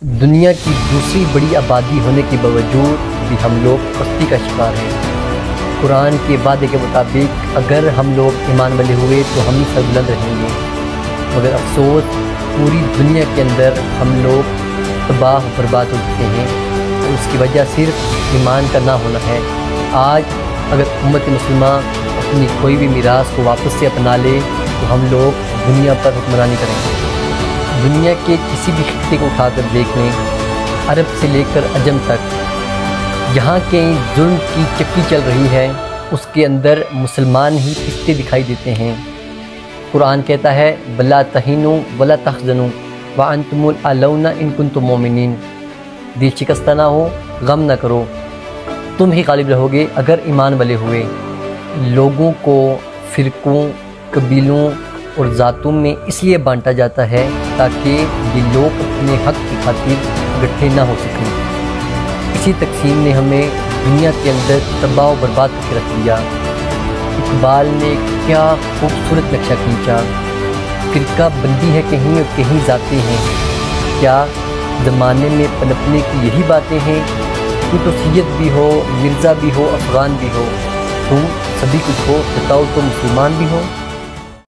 दुनिया की दूसरी बड़ी आबादी होने के बावजूद भी हम लोग पस्ती का शिकार हैं। कुरान के वादे के मुताबिक अगर हम लोग ईमान वाले हुए तो हम ही सरबुलंद रहेंगे, मगर अफसोस पूरी दुनिया के अंदर हम लोग तबाह बर्बाद हो चुके हैं और उसकी वजह सिर्फ ईमान का ना होना है। आज अगर उम्मत मुस्लिमा अपनी कोई भी मीरास को वापस से अपना ले तो हम लोग दुनिया पर हुक्मरानी करेंगे। दुनिया के किसी भी खित्ते को उठाकर देख लें, अरब से लेकर अजम तक, जहाँ के जुल्म की चक्की चल रही है उसके अंदर मुसलमान ही पिछते दिखाई देते हैं। कुरान कहता है वला तहीनु वला तहज़नु व अंतुमुल अलौना इन कुंतुम मोमिनीन। दिल शिकस्ता ना हो, गम ना करो, तुम ही गालिब रहोगे अगर ईमान वाले हुए। लोगों को फ़िरक़ों, कबीलों और ज़ातों में इसलिए बांटा जाता है ताकि ये लोग अपने हक़ की खातिर इकट्ठे ना हो सकें। इसी तकसीम ने हमें दुनिया के अंदर तबाह व बर्बाद करके रख दिया। इकबाल ने क्या खूबसूरत नक्शा खींचा। फ़िरका बंदी है कहीं और कहीं ज़ातें हैं। क्या ज़माने में पनपने की यही बातें हैं? तू तो सैयद भी हो, मिर्ज़ा भी हो, अफ़गान भी हो, तुम सभी कुछ हो, बताओ तुम मुसलमान भी हो।